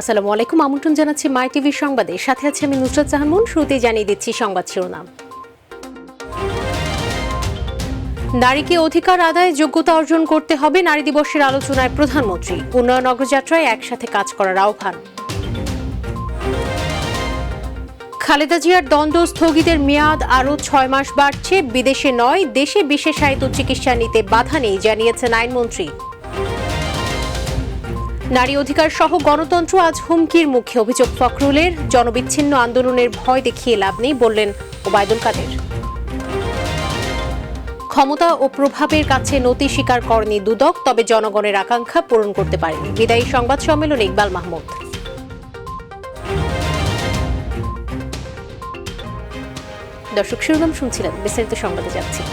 আসসালামু আলাইকুম, আমন্ত্রণ জানাচ্ছি মাই টিভি সংবাদে। সাথে আছে আমি নুসরাত জাহান মুন। শুরুতেই জানিয়ে দিচ্ছি সংবাদ শিরোনাম। নারীকে অধিকার আদায়ে যোগ্যতা অর্জন করতে হবে, নারী দিবসের আলোচনায় প্রধানমন্ত্রী। উন্নয়ন অগ্রযাত্রায় একসাথে কাজ করার আহ্বান। খালেদা জিয়ার দ্বন্দ্ব স্থগিতের মেয়াদ আরও 6 মাস বাড়ছে, বিদেশে নয় দেশে বিশেষায়িত চিকিৎসা নিতে বাধা নেই জানিয়েছেন আইনমন্ত্রী। নারী অধিকার সহ গণতন্ত্র আজ হুমকির মুখে, অভিযোগ ফখরুলের। জনবিচ্ছিন্ন আন্দোলনের ভয় দেখিয়ে লাভ নেই বললেন ওবায়দুল কাদের। ক্ষমতা ও প্রভাবের কাছে নতি স্বীকার করেনি দুদক, তবে জনগণের আকাঙ্ক্ষা পূরণ করতে পারেনি। বিদায়ী সংবাদ সম্মেলনে ইকবাল মাহমুদ। দর্শক, শিরোনাম শুনছিলেন, বিস্তারিত সংবাদে যাচ্ছি।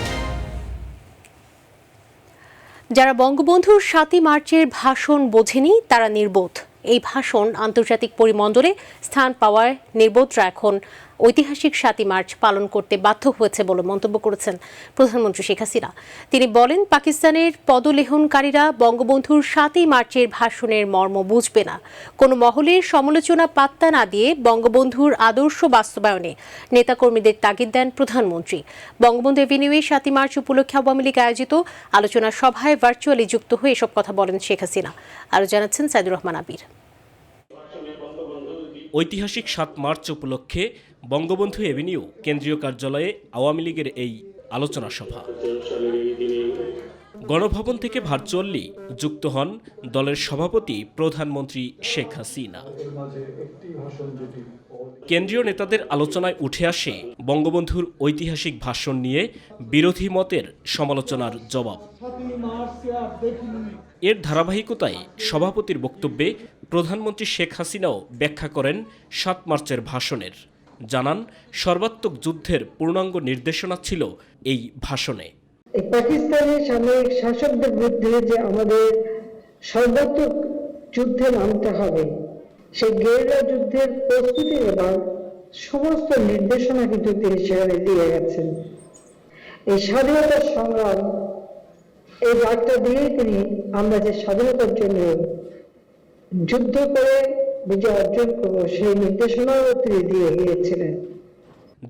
যারা বঙ্গবন্ধুর 7ই মার্চের ভাষণ বোঝেনি তারা নির্বোধ। এই ভাষণ আন্তর্জাতিক পরিমণ্ডলে স্থান পাওয়ায় নির্বোধরা এখন ঐতিহাসিক 7ই মার্চ পালন করতে বাধ্য হয়েছে বলে মন্তব্য করেছেন প্রধানমন্ত্রী শেখ হাসিনা। তিনি বলেন, পাকিস্তানের পদলেহনকারীরা বঙ্গবন্ধুর 7ই মার্চের ভাষণের মর্ম বুঝবে না। কোনো মহলের সমালোচনা পাত্তা না দিয়ে বঙ্গবন্ধুর আদর্শ বাস্তবায়নে নেতাকর্মীদের তাগিদ দেন প্রধানমন্ত্রী। বঙ্গবন্ধু এভিনিউয়ে 7ই মার্চ উপলক্ষে আওয়ামী লীগ আয়োজিত আলোচনা সভায় ভার্চুয়ালি যুক্ত হয়ে এসব কথা বলেন শেখ হাসিনা। আরও জানাচ্ছেন সাইদুর রহমান আবির। ঐতিহাসিক 7 মার্চ উপলক্ষে বঙ্গবন্ধু এভিনিউ কেন্দ্রীয় কার্যালয়ে আওয়ামী লীগের এই আলোচনা সভা। গণভবন থেকে ভার্চুয়ালি যুক্ত হন দলের সভাপতি প্রধানমন্ত্রী শেখ হাসিনা। কেন্দ্রীয় নেতাদের আলোচনায় উঠে আসে বঙ্গবন্ধুর ঐতিহাসিক ভাষণ নিয়ে বিরোধী মতের সমালোচনার জবাব। এর ধারাবাহিকতায় সভাপতির বক্তব্যে প্রধানমন্ত্রী শেখ হাসিনাও ব্যাখ্যা করেন 7 মার্চের ভাষণের। জানান, সর্বাত্মক যুদ্ধের পূর্ণাঙ্গ নির্দেশনা ছিল এই ভাষণে। পাকিস্তানের সামরিক শাসকদের বিরুদ্ধে যে আমাদের সর্বাত্মক যুদ্ধে নামতে হবে, সেই গেরিলা যুদ্ধের প্রস্তুতি নেবার সমস্ত নির্দেশনা কিন্তু তিনি সেখানে দিয়ে গেছেন। এই স্বাধীনতার সংগ্রাম, এই বার্তা দিয়ে তিনি আমরা যে স্বাধীনতার জন্য যুদ্ধ করে বিজয় অর্জন করব সেই নির্দেশনাও তিনি দিয়ে গিয়েছিলেন।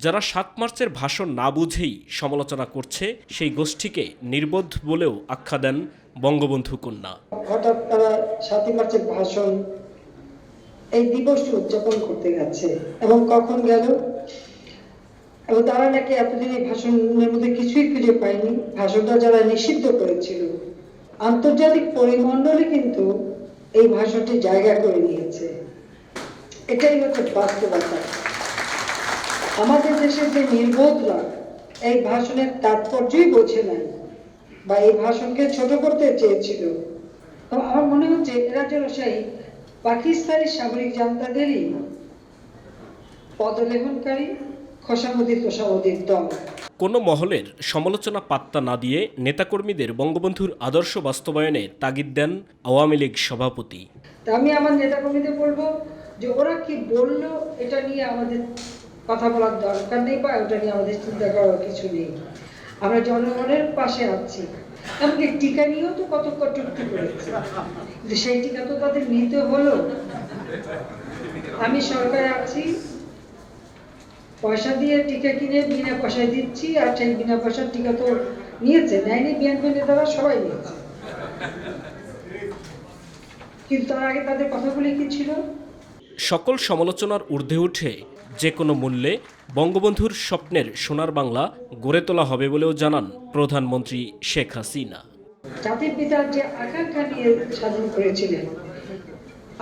যারা 7 মার্চের ভাষণ না বুঝেই সমালোচনা করছে, সেই গোষ্ঠীকে নির্বোধ বলেও আখ্যা দেন বঙ্গবন্ধু কন্যা। হঠাৎ তারা 7ই মার্চের ভাষণ এই দিবসটি উদযাপন করতে গেছে এবং কখন গেল, এবং তারা নাকি এতদিন এই ভাষণের মধ্যে কিছুই খুঁজে পায়নি। ভাষণটা যারা নিষিদ্ধ করেছিল, আন্তর্জাতিক পরিমণ্ডলে কিন্তু এই ভাষণটি জায়গা করে নিয়েছে। এটাই হচ্ছে বাস্তবতা। আমাদের দেশের যে নির্বোধরা এই ভাষণের তাৎপর্যই বোঝে নাই বা এই ভাষণকে ছোট করতে চেয়েছিল, তো আমার মনে হচ্ছে এরা যেন সেই পাকিস্তানি সামরিক জান্তাদেরই পদলেহনকারী খোসামদির দল। কোনো মহলের সমালোচনা পাত্তা না দিয়ে নেতাকর্মীদের বঙ্গবন্ধুর আদর্শ বাস্তবায়নে তাগিদ দেন আওয়ামী লীগ সভাপতি। আমি আমার নেতাকর্মীদের বলবো যে ওরা কি বললো এটা নিয়ে আমাদের কথা বলার দরকার নেই বা ওটা নিয়ে আমাদের চিন্তা করার কিছু নেই। আমরা জনগণের পাশে আছি। এমনকি টিকা নিয়েও তো কত কটূক্তি করেছে, কিন্তু সেই টিকা তো তাদের নিতে হলো। আমি সরকারে আছি, পয়সা দিয়ে টিকা কিনে বিনা পয়সায় দিচ্ছি, আর সেই বিনা পয়সার টিকা তো নিয়েছে, নেয়নি বিএনপি নেতারা সবাই নিয়েছে। কিন্তু তার আগে তাদের কথাগুলি কি ছিল? সকল সমালোচনার ঊর্ধ্বে উঠে যে কোনো মূল্যে বঙ্গবন্ধুর স্বপ্নের সোনার বাংলা গড়ে তোলা হবে বলেও জানান প্রধানমন্ত্রী শেখ হাসিনা। জাতির পিতার যে আকাঙ্ক্ষা নিয়ে স্বাধীন করেছিলেন,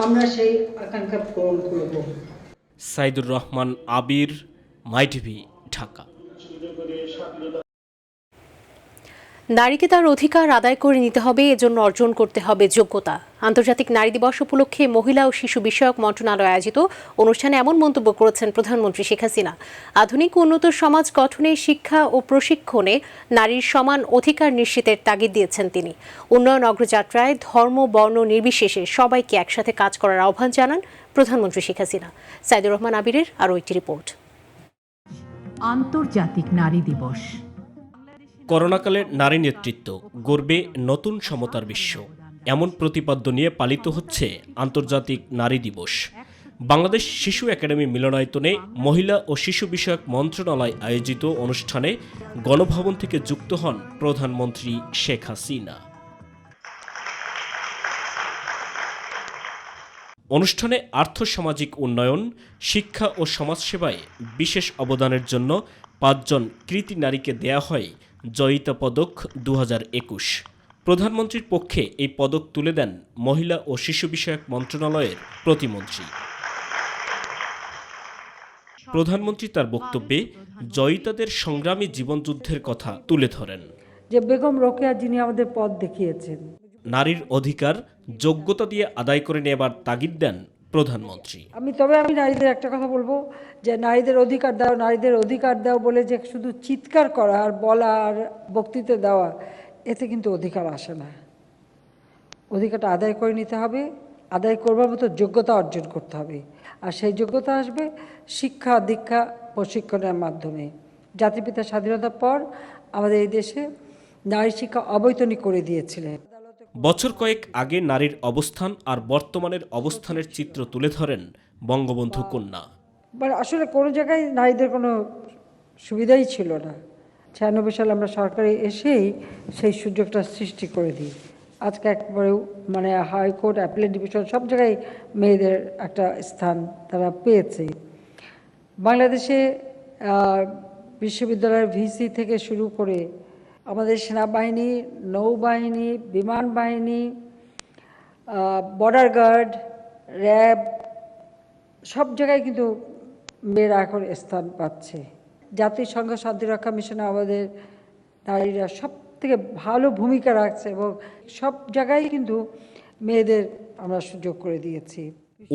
আমরা সেই আকাঙ্ক্ষা পূরণ করব। সাইদুর রহমান আবির, মাই টিভি, ঢাকা। নারীকে তার অধিকার আদায় করে নিতে হবে, এজন্য অর্জন করতে হবে যোগ্যতা। আন্তর্জাতিক নারী দিবস উপলক্ষে মহিলা ও শিশু বিষয়ক মন্ত্রণালয় আয়োজিত অনুষ্ঠানে এমন মন্তব্য করেছেন প্রধানমন্ত্রী শেখ হাসিনা। আধুনিক উন্নত সমাজ গঠনে শিক্ষা ও প্রশিক্ষণে নারীর সমান অধিকার নিশ্চিতের তাগিদ দিয়েছেন তিনি। উন্নয়ন অগ্রযাত্রায় ধর্ম বর্ণ নির্বিশেষে সবাইকে একসাথে কাজ করার আহ্বান জানান প্রধানমন্ত্রী শেখ হাসিনা। সাইদুর রহমান আবিরের আরও একটি রিপোর্ট। আন্তর্জাতিক নারী দিবস। করোনাকালে নারী নেতৃত্ব গড়বে নতুন সমতার বিশ্ব। এমন প্রতিপাদ্য নিয়ে পালিত হচ্ছে আন্তর্জাতিক নারী দিবস। বাংলাদেশ শিশু একাডেমি মিলনায়তনে মহিলা ও শিশু বিষয়ক মন্ত্রণালয় আয়োজিত অনুষ্ঠানে গণভবন থেকে যুক্ত হন প্রধানমন্ত্রী শেখ হাসিনা। অনুষ্ঠানে আর্থসামাজিক উন্নয়ন, শিক্ষা ও সমাজসেবায় বিশেষ অবদানের জন্য ৫ জন কৃতী নারীকে দেয়া হয় জয়িতা পদক ২০২১। প্রধানমন্ত্রীর পক্ষে এই পদক তুলে দেন মহিলা ও শিশু বিষয়ক মন্ত্রণালয়ের প্রতিমন্ত্রী। প্রধানমন্ত্রী তার বক্তব্যে জয়িতাদের সংগ্রামী জীবনযুদ্ধের কথা তুলে ধরেন। যে বেগম রোকেয়া যিনি আমাদের পথ দেখিয়েছেন, নারীর অধিকার যোগ্যতা দিয়ে আদায় করে নেবার তাগিদ দেন প্রধানমন্ত্রী। আমি নারীদের একটা কথা বলবো, যে নারীদের অধিকার দাও বলে যে শুধু চিৎকার করা আর বলা আর বক্তৃতা দেওয়া, এতে কিন্তু অধিকার আসে না। অধিকারটা আদায় করে নিতে হবে, আদায় করবার মতো যোগ্যতা অর্জন করতে হবে। আর সেই যোগ্যতা আসবে শিক্ষা দীক্ষা প্রশিক্ষণের মাধ্যমে। জাতিপিতা স্বাধীনতার পর আমাদের এই দেশে নারী শিক্ষা অবৈতনিক করে দিয়েছিলেন। বছর কয়েক আগে নারীর অবস্থান আর বর্তমানের অবস্থানের চিত্র তুলে ধরেন বঙ্গবন্ধু কন্যা। আসলে কোনো জায়গায় নারীদের কোনো সুবিধাই ছিল না। 96 সালে আমরা সরকারে এসেই সেই সুযোগটা সৃষ্টি করে দিই। আজকে একবারে হাইকোর্ট, অ্যাপিলেট ডিভিশন সব জায়গায় মেয়েদের একটা স্থান তারা পেয়েছে। বাংলাদেশে বিশ্ববিদ্যালয়ের ভিসি থেকে শুরু করে আমাদের সেনাবাহিনী, নৌবাহিনী, বিমান বাহিনী, বর্ডার গার্ড, র্যাব, সব জায়গায় কিন্তু মেয়েরা এখন স্থান পাচ্ছে। জাতিসংঘ শান্তিরক্ষা মিশনে আমাদের নারীরা সব থেকে ভালো ভূমিকা রাখছে এবং সব জায়গায় কিন্তু মেয়েদের আমরা সুযোগ করে দিয়েছি।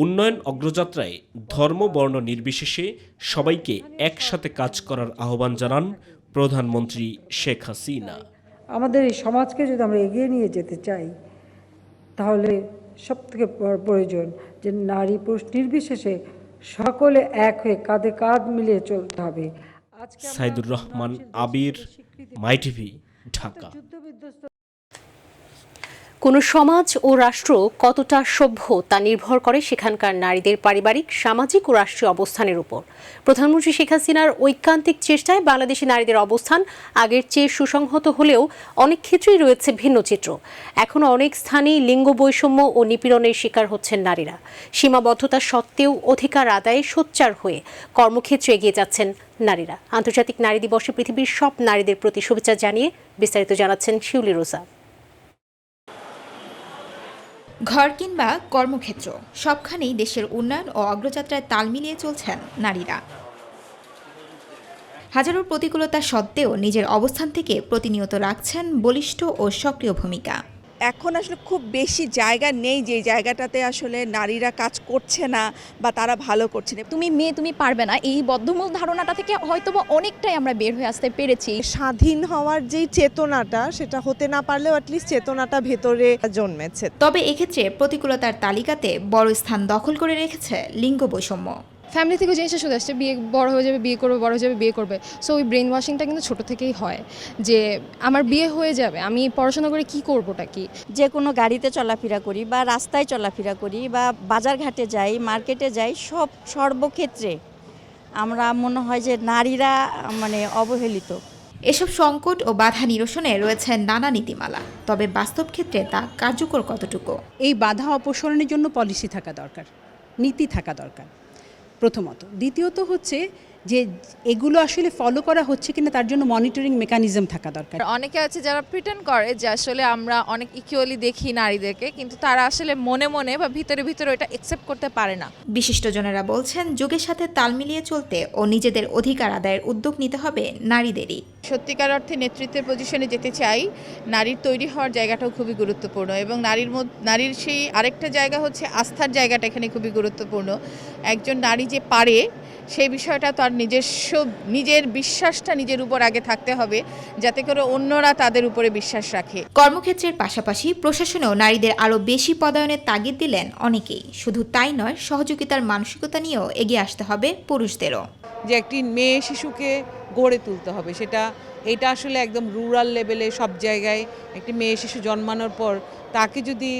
উন্নয়ন অগ্রযাত্রায় ধর্ম বর্ণ নির্বিশেষে সবাইকে একসাথে কাজ করার আহ্বান জানান প্রধানমন্ত্রী শেখ হাসিনা। আমাদের এই সমাজকে যদি আমরা এগিয়ে নিয়ে যেতে চাই, তাহলে সব থেকে প্রয়োজন যে নারী পুরুষ নির্বিশেষে সকলে এক হয়ে কাঁধে কাঁধ মিলিয়ে চলতে হবে। সাইদুর রহমান, আবির, মাই টিভি, ঢাকা। কোনো সমাজ ও রাষ্ট্র কতটা সভ্য তা নির্ভর করে সেখানকার নারীদের পারিবারিক, সামাজিক ও রাষ্ট্রীয় অবস্থানের উপর। প্রধানমন্ত্রী শেখ হাসিনার ঐকান্তিক চেষ্টায় বাংলাদেশি নারীদের অবস্থান আগের চেয়ে সুসংহত হলেও অনেক ক্ষেত্রেই রয়েছে ভিন্ন চিত্র। এখনও অনেক স্থানেই লিঙ্গ বৈষম্য ও নিপীড়নের শিকার হচ্ছেন নারীরা। সীমাবদ্ধতা সত্ত্বেও অধিকার আদায়ে সোচ্চার হয়ে কর্মক্ষেত্রে এগিয়ে যাচ্ছেন নারীরা। আন্তর্জাতিক নারী দিবসে পৃথিবীর সব নারীদের প্রতি শুভেচ্ছা জানিয়ে বিস্তারিত জানাচ্ছেন শিউলি রোজা। ঘর কিংবা কর্মক্ষেত্র, সবখানেই দেশের উন্নয়ন ও অগ্রযাত্রায় তাল মিলিয়ে চলছেন নারীরা। হাজারো প্রতিকূলতা সত্ত্বেও নিজের অবস্থান থেকে প্রতিনিয়ত রাখছেন বলিষ্ঠ ও সক্রিয় ভূমিকা। এখন আসলে খুব বেশি জায়গা নেই যে জায়গাটাতে আসলে নারীরা কাজ করছে না বা তারা ভালো করছে না। তুমি মেয়ে, তুমি পারবে না, এই বদ্ধমূল ধারণাটা থেকে হয়তোবা অনেকটাই আমরা বের হয়ে আসতে পেরেছি। স্বাধীন হওয়ার যেই চেতনাটা, সেটা হতে না পারলেও অ্যাটলিস্ট চেতনাটা ভেতরে জন্মেছে। তবে এক্ষেত্রে প্রতিকূলতার তালিকাতে বড় স্থান দখল করে রেখেছে লিঙ্গ বৈষম্য। ফ্যামিলি থেকে জিনিসটা শুধু আসছে, বিয়ে বড় হয়ে যাবে, বিয়ে করবে, বড় হয়ে যাবে, বিয়ে করবে। সো ওই ব্রেন ওয়াশিংটা কিন্তু ছোটো থেকেই হয় যে আমার বিয়ে হয়ে যাবে, আমি পড়াশোনা করে কি করবোটা কি। যে কোনো গাড়িতে চলাফেরা করি বা রাস্তায় চলাফেরা করি বা বাজারঘাটে যাই, মার্কেটে যাই, সর্বক্ষেত্রে আমরা মনে হয় যে নারীরা অবহেলিত। এসব সংকট ও বাধা নিরসনে রয়েছে নানা নীতিমালা, তবে বাস্তব ক্ষেত্রে তা কার্যকর কতটুকু? এই বাধা অপসারণের জন্য পলিসি থাকা দরকার, নীতি থাকা দরকার প্রথমত। দ্বিতীয়ত হচ্ছে যে এগুলো আসলে ফলো করা হচ্ছে কিনা তার জন্য মনিটরিং মেকানিজম থাকা দরকার। অনেকে আছে যারা প্রিটেন্ড করে যে আসলে আমরা অনেক ইকুয়ালি দেখি নারীদেরকে, কিন্তু তারা আসলে মনে মনে বা ভিতরে ভিতরে এটা অ্যাকসেপ্ট করতে পারে না। বিশিষ্টজনেরা বলছেন যুগের সাথে তাল মিলিয়ে চলতে ও নিজেদের অধিকার আদায়ের উদ্যোগ নিতে হবে নারীদেরই। সত্যিকার অর্থে নেতৃত্বের পজিশনে যেতে চাই, নারীর তৈরি হওয়ার জায়গাটাও খুবই গুরুত্বপূর্ণ এবং নারীর সেই আরেকটা জায়গা হচ্ছে আস্থার জায়গাটা এখানে খুবই গুরুত্বপূর্ণ। একজন নারী যে পারে সেই বিষয়টা তার নিজের বিশ্বাসটা নিজের উপর আগে থাকতে হবে, যাতে করে অন্যরা তাদের উপরে বিশ্বাস রাখে। কর্মক্ষেত্রের পাশাপাশি প্রশাসনেও নারীদের আরও বেশি পদায়নের তাগিদ দিলেন অনেকেই। শুধু তাই নয়, সহযোগিতার মানসিকতা নিয়েও এগিয়ে আসতে হবে পুরুষদেরও। যে একটি মেয়ে শিশুকে গড়ে তুলতে হবে, সেটা এটা আসলে একদম রুরাল লেভেলে সব জায়গায় একটি মেয়ে শিশু জন্মানোর পর তাকে যদি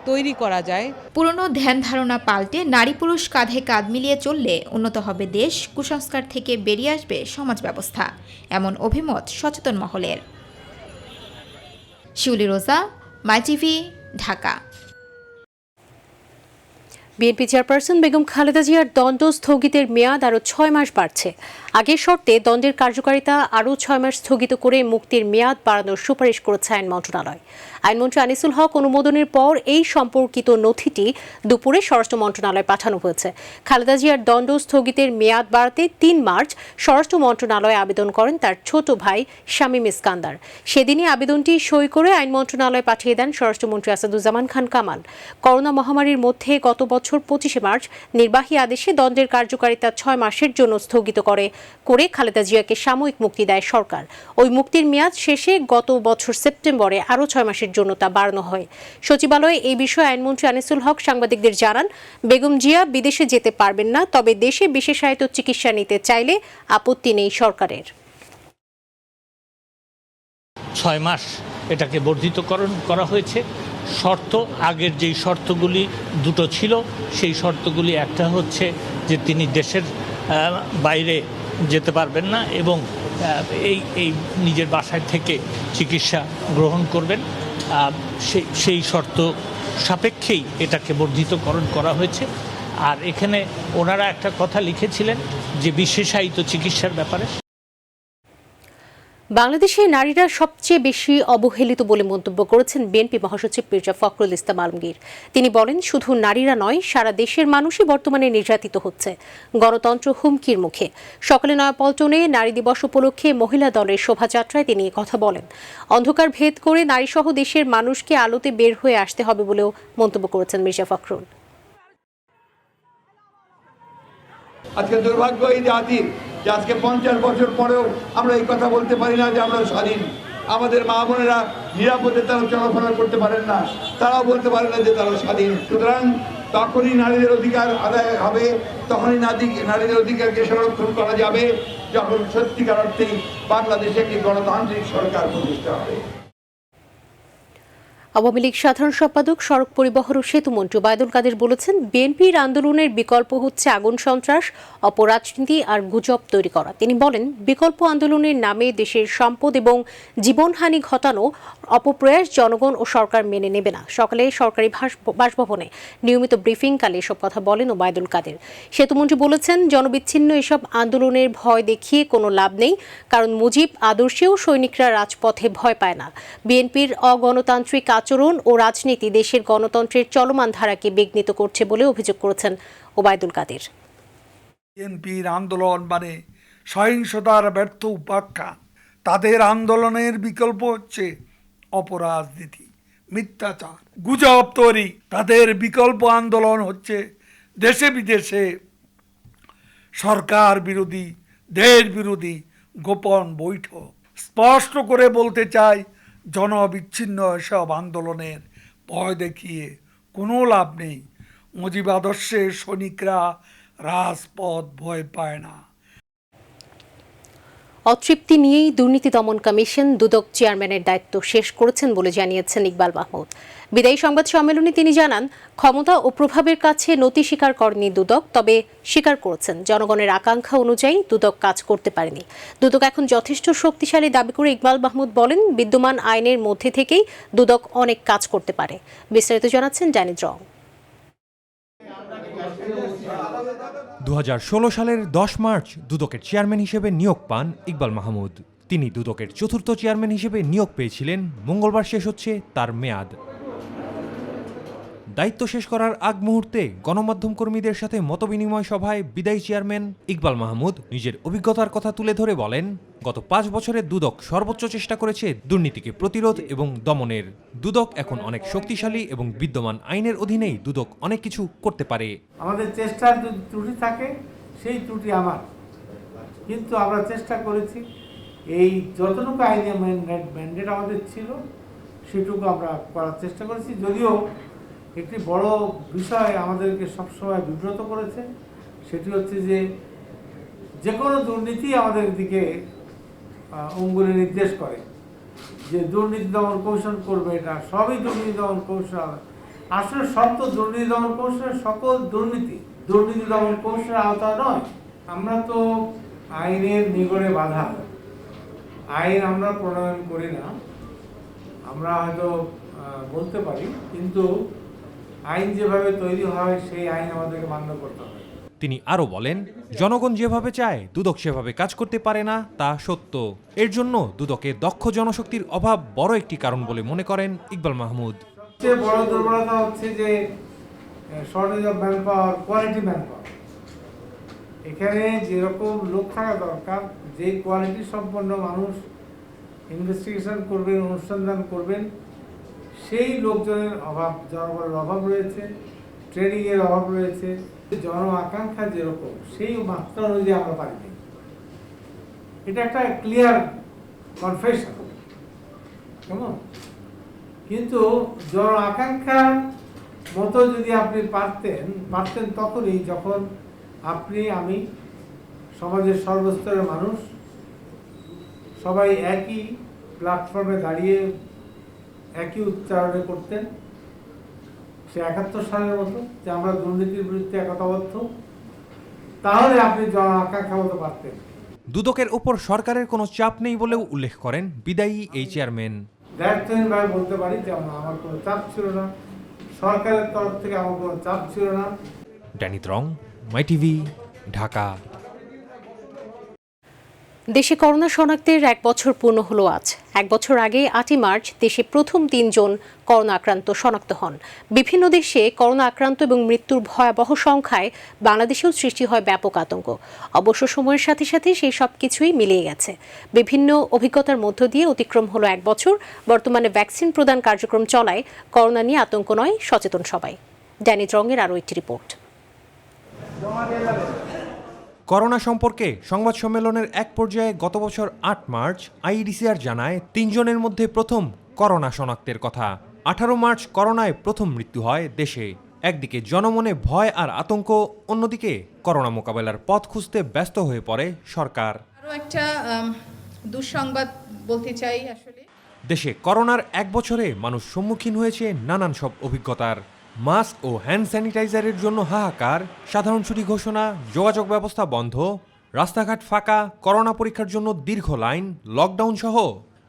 তৈরি করা যায়। পুরনো ধ্যান ধারণা পাল্টে নারী পুরুষ কাঁধে কাঁধ মিলিয়ে চললে উন্নত হবে দেশ, কুসংস্কার থেকে বেরিয়ে আসবে সমাজ ব্যবস্থা, এমন অভিমত সচেতন মহলের। Shiuli Roza, My TV, Dhaka. BNP chairperson Begum Khaleda জিয়ার দণ্ড স্থগিতের মেয়াদ আরও 6 মাস বাড়ছে। আগের শর্তে দণ্ডের কার্যকারিতা আরও 6 মাস স্থগিত করে মুক্তির মেয়াদ বাড়ানোর সুপারিশ করেছে আইন মন্ত্রণালয়। আইনমন্ত্রী আনিসুল হক অনুমোদনের পর এই সম্পর্কিত নথিটি দুপুরে স্বরাষ্ট্র মন্ত্রণালয়ে পাঠানো হয়েছে। খালেদা জিয়ার দণ্ড স্থগিতের মেয়াদ বাড়াতে 3 মার্চ স্বরাষ্ট্র মন্ত্রণালয়ে আবেদন করেন তার ছোট ভাই শামীম ইস্কান্দার। সেদিনই আবেদনটি সই করে আইন মন্ত্রণালয়ে পাঠিয়ে দেন স্বরাষ্ট্রমন্ত্রী আসাদুজ্জামান খান কামাল। করোনা মহামারীর মধ্যে গত বছর 25 মার্চ নির্বাহী আদেশে দণ্ডের কার্যকারিতা 6 মাসের জন্য স্থগিত করে খালেদা জিয়াকে সাময়িক মুক্তি দেয় সরকার। ওই মুক্তির মেয়াদ শেষে গত বছর সেপ্টেম্বরে আরও 6 মাসের জন্য তা বাড়ানো হয়। সচিবালয়ে এই বিষয়ে আইনমন্ত্রী আনিসুল হক সাংবাদিকদের জানান, বেগম জিয়া বিদেশে যেতে পারবেন না, তবে দেশে বিশেষায়িত চিকিৎসা নিতে চাইলে আপত্তি নেই সরকারের। 6 মাস এটাকে বর্ধিতকরণ করা হয়েছে। শর্ত, আগের যেই শর্তগুলি দুটো ছিল, সেই শর্তগুলি একটা হচ্ছে যে তিনি দেশের বাইরে যেতে পারবেন না এবং এই নিজের বাসায় থেকে চিকিৎসা গ্রহণ করবেন। সেই শর্ত সাপেক্ষেই এটাকে বর্ধিতকরণ করা হয়েছে। আর এখানে ওনারা একটা কথা লিখেছিলেন যে বিশেষায়িত চিকিৎসার ব্যাপারে। বাংলাদেশে নারীরা সবচেয়ে বেশি অবহেলিত বলে মন্তব্য করেছেন বিএনপি মহাসচিব মির্জা ফখরুল ইসলাম আলমগীর। তিনি বলেন, শুধু নারীরা নয়, সারা দেশের মানুষই বর্তমানে নির্যাতিত হচ্ছে, গণতন্ত্র হুমকির মুখে। সকালে নয়াপল্টনে নারী দিবস উপলক্ষে মহিলা দলের শোভাযাত্রায় তিনি কথা বলেন। অন্ধকার ভেদ করে নারীসহ দেশের মানুষকে আলোতে বের হয়ে আসতে হবে বলেও মন্তব্য করেছেন মির্জা ফখরুল। আজকে দুর্ভাগ্য এই জাতির যে আজকে 50 বছর পরেও আমরা এই কথা বলতে পারি না যে আমরা স্বাধীন। আমাদের মা বোনেরা নিরাপদে তারা চলাফেরা করতে পারেন না, তারাও বলতে পারে না যে তারা স্বাধীন। সুতরাং তখনই নারীদের অধিকার আদায় হবে, তখনই নারীদের অধিকারকে সংরক্ষণ করা যাবে যখন সত্যিকার অর্থেই বাংলাদেশে একটি গণতান্ত্রিক সরকার প্রতিষ্ঠা হবে। আওয়ামী লীগ সাধারণ সম্পাদক, সড়ক পরিবহন ও সেতুমন্ত্রী ওবায়দুল কাদের বলেছেন, বিএনপির আন্দোলনের বিকল্প হচ্ছে আগুন সন্ত্রাস, অপরাজনীতি আর গুজব তৈরি করা। তিনি বলেন, বিকল্প আন্দোলনের নামে দেশের সম্পদ এবং জীবনহানি ঘটানো অপপ্রয়াস জনগণ ও সরকার মেনে নেবে না। সকালে সরকারি বাসভবনে নিয়মিত ব্রিফিংকালে এসব কথা বলেন ওবায়দুল কাদের। সেতুমন্ত্রী বলেছেন, জনবিচ্ছিন্ন এসব আন্দোলনের ভয় দেখিয়ে কোনো লাভ নেই, কারণ মুজিব আদর্শেও সৈনিকরা রাজপথে ভয় পায় না। বিএনপির অগণতান্ত্রিক আচরণ ও রাজনীতি দেশের গণতন্ত্রের চলমান ধারাকে বিঘ্নিত করছে বলে অভিযোগ করেছেন ওবায়দুল কাদের। বিএনপির আন্দোলন মানে সহিংসতার ব্যর্থ উপাখ্যা। তাদের আন্দোলনের বিকল্প হচ্ছে অপরাজনীতি, মিথ্যাচার, গুজব তৈরি। তাদের বিকল্প আন্দোলন হচ্ছে দেশে বিদেশে সরকার বিরোধী, দেশ বিরোধী গোপন বৈঠক। স্পষ্ট করে বলতে চাই, জনবিচ্ছিন্ন এসব আন্দোলনের ভয় দেখিয়ে কোনো লাভ নেই। মুজিব আদর্শের সৈনিকরা রাজপথ ভয় পায় না। অতৃপ্তি নিয়েই দুর্নীতি দমন কমিশন দুদক চেয়ারম্যানের দায়িত্ব শেষ করেছেন বলে জানিয়েছেন ইকবাল মাহমুদ। বিদায়ী সংবাদ সম্মেলনে তিনি জানান, ক্ষমতা ও প্রভাবের কাছে নতি স্বীকার করেনি দুদক, তবে স্বীকার করেছেন জনগণের আকাঙ্ক্ষা অনুযায়ী দুদক কাজ করতে পারেনি। দুদক এখন যথেষ্ট শক্তিশালী দাবি করে ইকবাল মাহমুদ বলেন, বিদ্যমান আইনের মধ্যে থেকেই দুদক অনেক কাজ করতে পারে। বিস্তারিত জানাচ্ছেন ড্যানিজ রং। 2016 সালের 10 মার্চ দুদকের চেয়ারম্যান হিসেবে নিয়োগ পান ইকবাল মাহমুদ। তিনি দুদকের চতুর্থ চেয়ারম্যান হিসেবে নিয়োগ পেয়েছিলেন। মঙ্গলবার শেষ হচ্ছে তার মেয়াদ। দায়িত্ব শেষ করার আগ মুহূর্তে গণমাধ্যম কর্মীদের সাথে মতবিনিময় সভায় বিদায়ী চেয়ারম্যান ইকবাল মাহমুদ নিজের অভিজ্ঞতার কথা তুলে ধরে বলেন, গত 5 বছরে দুদক সর্বোচ্চ চেষ্টা করেছে দুর্নীতিকে প্রতিরোধ এবং দমনের। দুদক এখন অনেক শক্তিশালী এবং বিদ্যমান আইনের অধীনেই দুদক অনেক কিছু করতে পারে। আমাদের চেষ্টার যদি ত্রুটি থাকে, সেই ত্রুটি আমার, কিন্তু আমরা চেষ্টা করেছি এই যতটুকু আইনে ম্যান্ডেট আমাদের ছিল সেটুকু আমরা করার চেষ্টা করেছি। যদিও একটি বড় বিষয় আমাদেরকে সবসময় বিব্রত করেছে, সেটি হচ্ছে যে কোনো দুর্নীতি আমাদের দিকে অঙ্গুলি নির্দেশ করে যে দুর্নীতি দমন কৌশল করবে, এটা সবই দুর্নীতি দমন কৌশল। আসলে সব তো দুর্নীতি দমন কৌশল, সকল দুর্নীতি দমন কৌশলের আওতা নয়। আমরা তো আইনের নিগড়ে বাধা, আইন আমরা প্রণয়ন করি না। আমরা হয়তো বলতে পারি, কিন্তু আইন যেভাবে তৈরি হয় সেই আইন আমাদেরকে মান্য করতে হবে। তিনি আরও বলেন, জনগণ যেভাবে চায় দুদক সেভাবে কাজ করতে পারে না, তা সত্য। এর জন্য দুদকে দক্ষ জনশক্তির অভাব বড় একটি কারণ বলে মনে করেন ইকবাল মাহমুদ। সবচেয়ে বড় দুর্বলতা হচ্ছে যে shortage of man power, quality man power. এখানে যেরকম লোক থাকা দরকার, যে কোয়ালিটি সম্পন্ন মানুষ ইনভেস্টিগেশন করবেন, অনুসন্ধান করবেন, সেই লোকজনের অভাব, জনবলের অভাব রয়েছে, ট্রেনিংয়ের অভাব রয়েছে। জন আকাঙ্ক্ষা যেরকম সেই মাত্রা অনুযায়ী আমরা পারিনি। এটা একটা ক্লিয়ার কনফেশন, কেমন? কিন্তু জন আকাঙ্ক্ষার মতো যদি আপনি পারতেন তখনই যখন আপনি, আমি, সমাজের সর্বস্তরের মানুষ সবাই একই প্ল্যাটফর্মে দাঁড়িয়ে একই উচ্চারণে করতেন। সে ৭১ সালের মতো যে আমরা দুর্নীতির বিরুদ্ধে একতাবদ্ধ, তাহলে আপনি জন আকাঙ্ক্ষা মতো পারতেন। দুদকের উপর সরকারের কোনো চাপ নেই বলেও উল্লেখ করেন বিদায়ী এই চেয়ারম্যান। দায়িত্বহীনভাবে বলতে পারি যে আমার কোনো চাপ ছিল না, সরকারের তরফ থেকে আমার কোনো চাপ ছিল না। ড্যানি ত্রং, মাই টিভি, ঢাকা। দেশে করোনা শনাক্তের 1 বছর পূর্ণ হলো আজ। 1 বছর আগে 8ই মার্চ দেশে প্রথম 3 জন করোনা আক্রান্ত শনাক্ত হন। বিভিন্ন দেশে করোনা আক্রান্ত এবং মৃত্যুর ভয়াবহ সংখ্যায় বাংলাদেশেও সৃষ্টি হয় ব্যাপক আতঙ্ক। অবশ্য সময়ের সাথে সাথে সেই সব কিছুই মিলিয়ে গেছে। বিভিন্ন অভিজ্ঞতার মধ্য দিয়ে অতিক্রম হলো 1 বছর। বর্তমানে ভ্যাকসিন প্রদান কার্যক্রম চলায় করোনা নিয়ে আতঙ্ক নয়, সচেতন সবাই। ড্যানি ত্রংয়ের আরও একটি রিপোর্ট। করোনা সম্পর্কে সংবাদ সম্মেলনের এক পর্যায়ে গত বছর 8 মার্চ আইইডিসিআর জানায় 3 জনের মধ্যে প্রথম করোনা শনাক্তের কথা। 18 মার্চ করোনায় প্রথম মৃত্যু হয় দেশে। একদিকে জনমনে ভয় আর আতঙ্ক, অন্যদিকে করোনা মোকাবেলার পথ খুঁজতে ব্যস্ত হয়ে পড়ে সরকার। আরও একটা দুঃসংবাদ বলতে চাই। আসলে দেশে করোনার 1 বছরে মানুষ সম্মুখীন হয়েছে নানান সব অভিজ্ঞতার। মাস্ক ও হ্যান্ড স্যানিটাইজারের জন্য হাহাকার, সাধারণ ছুটি ঘোষণা, যোগাযোগ ব্যবস্থা বন্ধ, রাস্তাঘাট ফাঁকা, করোনা পরীক্ষার জন্য দীর্ঘ লাইন, লকডাউন সহ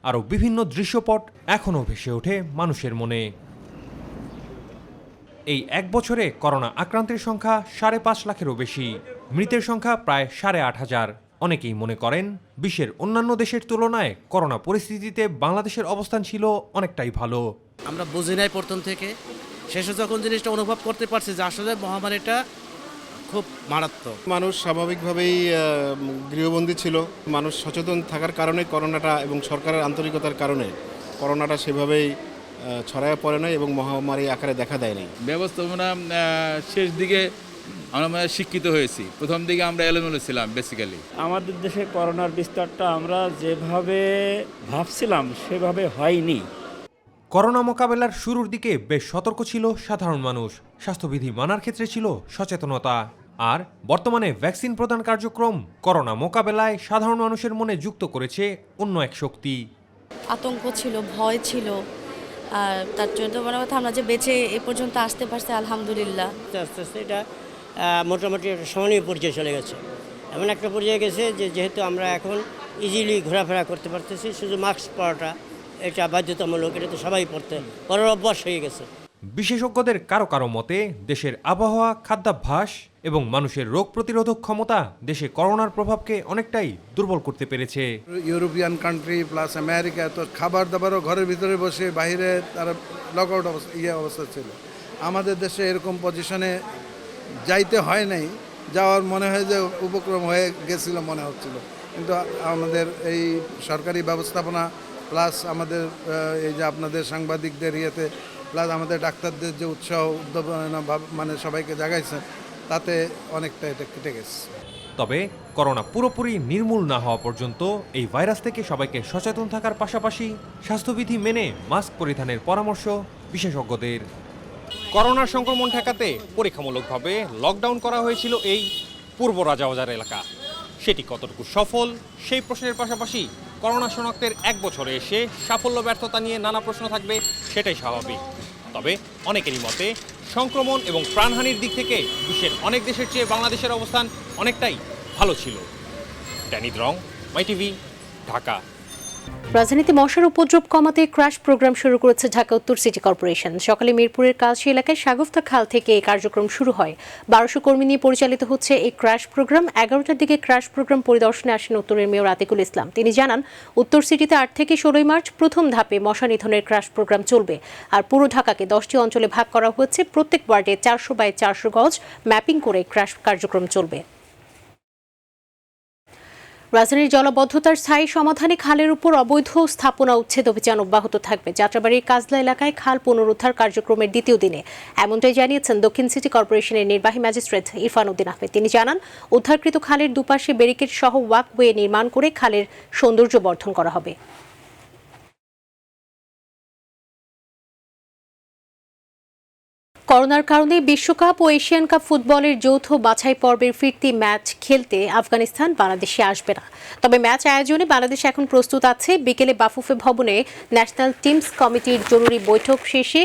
আরও বিভিন্ন দৃশ্যপট এখনও ভেসে ওঠে মানুষের মনে। এই 1 বছরে করোনা আক্রান্তের সংখ্যা 5.5 লাখেরও বেশি, মৃতের সংখ্যা প্রায় 8,500। অনেকেই মনে করেন বিশ্বের অন্যান্য দেশের তুলনায় করোনা পরিস্থিতিতে বাংলাদেশের অবস্থান ছিল অনেকটাই ভালো। আমরা বুঝি নাই প্রথম থেকে, শেষে যখন জিনিসটা অনুভব করতে পারছি যে আসলে মহামারীটা খুব মারাত্মক। মানুষ স্বাভাবিকভাবেই গৃহবন্দী ছিল। মানুষ সচেতন থাকার কারণে করোনাটা এবং সরকারের আন্তরিকতার কারণে করোনাটা সেভাবেই ছড়ায় পড়ে নাই এবং মহামারী আকারে দেখা দেয় নাই। ব্যবস্থাপনা শেষ দিকে আমরা শিক্ষিত হয়েছি, প্রথম দিকে আমরা এলোমেলো ছিলাম বেসিক্যালি। আমাদের দেশে করোনার বিস্তারটা আমরা যেভাবে ভাবছিলাম সেভাবে হয়নি। করোনা মোকাবেলার শুরুর দিকে বেশ সতর্ক ছিল সাধারণ মানুষ, স্বাস্থ্যবিধি মানার ক্ষেত্রে ছিল সচেতনতা। আর বর্তমানে ভ্যাকসিন প্রদান কার্যক্রম করোনা মোকাবেলায় সাধারণ মানুষের মনে যুক্ত করেছে অন্য এক শক্তি। আতঙ্ক ছিল, ভয় ছিল, আর তার জন্য মনে কথা আমরা যে বেঁচে এ পর্যন্ত আসতে পারছি আলহামদুলিল্লাহ। আস্তে আস্তে এটা মোটামুটি একটা সহনীয় পর্যায়ে চলে গেছে। এমন একটা পর্যায়ে গেছে যে যেহেতু আমরা এখন ইজিলি ঘোরাফেরা করতে পারতেছি, শুধু মাস্ক পরাটা এটা বাধ্যতামূলক, এটা তো সবাই পড়তে পরার অভ্যাস হয়ে গেছে। বিশেষজ্ঞদের কারো কারো মতে দেশের আবহাওয়া, খাদ্যাভ্যাস এবং মানুষের রোগ প্রতিরোধক ক্ষমতা দেশে করোনার প্রভাবকে অনেকটাই দুর্বল করতে পেরেছে। ইউরোপিয়ান কান্ট্রি প্লাস আমেরিকা তো খাবার দাবারও ঘরের ভিতরে বসে, বাইরে তারা লকআউট অবস্থা ছিল। আমাদের দেশে এরকম পজিশনে যাইতে হয় নাই, যাওয়ার মনে হয় যে উপক্রম হয়ে গেছিল মনে হচ্ছিল। কিন্তু আমাদের এই সরকারি ব্যবস্থাপনা প্লাস আমাদের এই যে আপনাদের সাংবাদিকদের ইয়েতে প্লাস আমাদের ডাক্তারদের যে উৎসাহ উদ্ভাবনা মানে সবাইকে জাগাইছে, তাতে অনেকটা এটা কেটে গেছে। তবে করোনা পুরোপুরি নির্মূল না হওয়া পর্যন্ত এই ভাইরাস থেকে সবাইকে সচেতন থাকার পাশাপাশি স্বাস্থ্যবিধি মেনে মাস্ক পরিধানের পরামর্শ বিশেষজ্ঞদের। করোনার সংক্রমণ ঠেকাতে পরীক্ষামূলকভাবে লকডাউন করা হয়েছিল এই পূর্ব রাজাবাজার এলাকা। সেটি কতটুকু সফল সেই প্রশ্নের পাশাপাশি করোনা শনাক্তের 1 বছরে এসে সাফল্য ব্যর্থতা নিয়ে নানা প্রশ্ন থাকবে, সেটাই স্বাভাবিক। তবে অনেকেরই মতে সংক্রমণ এবং প্রাণহানির দিক থেকে বিশ্বের অনেক দেশের চেয়ে বাংলাদেশের অবস্থান অনেকটাই ভালো ছিল। Danny Drong, MyTV, Dhaka. রাজধানীতে মশার উপদ্রব কমাতে ক্র্যাশ প্রোগ্রাম শুরু করেছে ঢাকা উত্তর সিটি কর্পোরেশন। সকালে মিরপুরের কালশী এলাকায় সাগফতা খাল থেকে এই কার্যক্রম শুরু হয়। 1200 কর্মী নিয়ে পরিচালিত হচ্ছে এই ক্র্যাশ প্রোগ্রাম। 11টার দিকে ক্র্যাশ প্রোগ্রাম পরিদর্শনে আসেন উত্তরের মেয়র আতিকুল ইসলাম। তিনি জানান, উত্তর সিটিতে 8 থেকে 16 মার্চ প্রথম ধাপে মশা নিধনের ক্র্যাশ প্রোগ্রাম চলবে। আর পুরো ঢাকাকে 10টি অঞ্চলে ভাগ করা হয়েছে। প্রত্যেক ওয়ার্ডে 400 বাই 400 গজ ম্যাপিং করে ক্র্যাশ কার্যক্রম চলবে। রাজধানীর জলাবদ্ধতার স্থায়ী সমাধানে খালের উপর অবৈধ স্থাপনা উচ্ছেদ অভিযান অব্যাহত থাকবে। যাত্রাবাড়ির কাজলা এলাকায় খাল পুনরুদ্ধার কার্যক্রমের দ্বিতীয় দিনে এমনটাই জানিয়েছেন দক্ষিণ সিটি কর্পোরেশনের নির্বাহী ম্যাজিস্ট্রেট ইরফান উদ্দিন আহমেদ। তিনি জানান, উদ্ধারকৃত খালের দুপাশে ব্যারিকেড সহ ওয়াকওয়ে নির্মাণ করে খালের সৌন্দর্য বর্ধন করা হবে। করোনার কারণে বিশ্বকাপ ও এশিয়ান কাপ ফুটবলের যৌথ বাছাই পর্বের ফিরতি ম্যাচ খেলতে আফগানিস্তান বাংলাদেশে আসবে না। তবে ম্যাচ আয়োজনে বাংলাদেশ এখন প্রস্তুত আছে। বিকেলে বাফুফে ভবনে ন্যাশনাল টিমস কমিটির জরুরি বৈঠক শেষে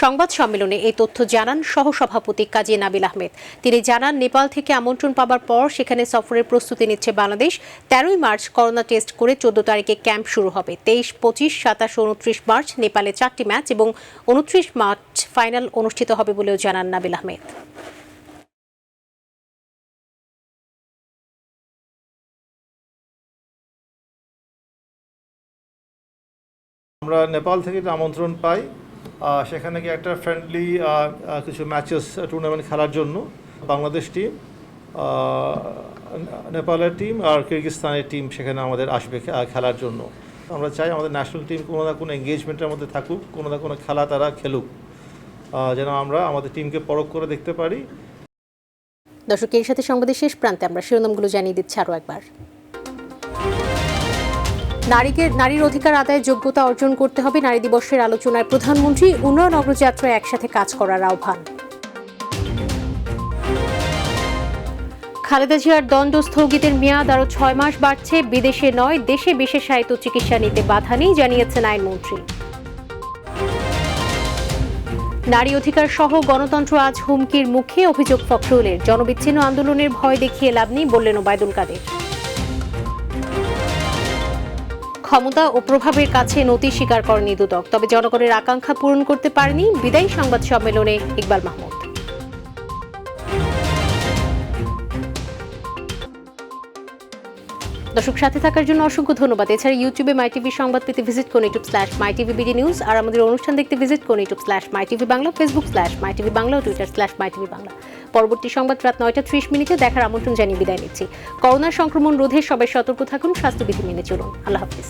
সংবাদ সম্মেলনে এই তথ্য জানান সহসভাপতি কাজী নাবিল আহমেদ। তিনি জানান, নেপাল থেকে আমন্ত্রণ পাবার পর সেখানে সফরের প্রস্তুতি নিচ্ছে বাংলাদেশ। 13 মার্চ করোনা টেস্ট করে 14 তারিখে ক্যাম্প শুরু হবে। 23, 25, 27, 29 মার্চ নেপালে 4টি ম্যাচ এবং 29 মার্চ ফাইনাল অনুষ্ঠিত হবে বলেও জানান নাবিল আহমেদ। আমরা নেপাল থেকে আমন্ত্রণ পাই, সেখানে কি একটা ফ্রেন্ডলি কিছু ম্যাচেস টুর্নামেন্ট খেলার জন্য বাংলাদেশ টিম, নেপালের টিম আর কিরগিজস্তানের টিম সেখানে আমাদের আসবে খেলার জন্য। আমরা চাই আমাদের ন্যাশনাল টিম কোনো না কোনো এঙ্গেজমেন্টের মধ্যে থাকুক, কোনো না কোনো খেলা তারা খেলুক, যেন আমরা আমাদের টিমকে পরখ করে দেখতে পারি। দর্শক, এর সাথে সংবাদের শেষ প্রান্তে আমরা শিরোনামগুলো জানিয়ে দিচ্ছি আরও একবার। নারীর অধিকার আদায়ের যোগ্যতা অর্জন করতে হবে। নারী দিবসের আলোচনায় প্রধানমন্ত্রী উন্নয়ন অগ্রযাত্রায় একসাথে কাজ করার আহ্বান। খালেদা জিয়ার দণ্ড স্থগিতের মেয়াদ আরও 6 মাস বাড়ছে। বিদেশে নয়, দেশে বিশেষায়িত চিকিৎসা নিতে বাধা নেই, জানিয়েছেন আইনমন্ত্রী। নারী অধিকার সহ গণতন্ত্র আজ হুমকির মুখে, অভিযোগ ফখরুলের। জনবিচ্ছিন্ন আন্দোলনের ভয় দেখিয়ে লাভ নেই, বললেন ওবায়দুল কাদের। ক্ষমতা ও প্রভাবের কাছে নতি স্বীকার করেনি দুদক, তবে জনগণের আকাঙ্ক্ষা পূরণ করতে পারেনি, বিদায়ী সংবাদ সম্মেলনে ইকবাল মাহমুদ। দর্শক, সাথে থাকার জন্য অসংখ্য ধন্যবাদ। এছাড়া ইউটিউবে মাইটিভি সংবাদ পেতে ভিজিট করুন youtube/mytvbd নিউজ, আর আমাদের অনুষ্ঠান দেখতে ভিজিট করুন youtube/mytv বাংলা, facebook/mytv বাংলা ও twitter/mytv বাংলা। পরবর্তী সংবাদ রাত 9:30 দেখার আমন্ত্রণ জানিয়ে বিদায় নিচ্ছি। করোনা সংক্রমণ রোধে সবাই সতর্ক থাকুন, স্বাস্থ্যবিধি মেনে চলুন। আল্লাহ হাফিজ।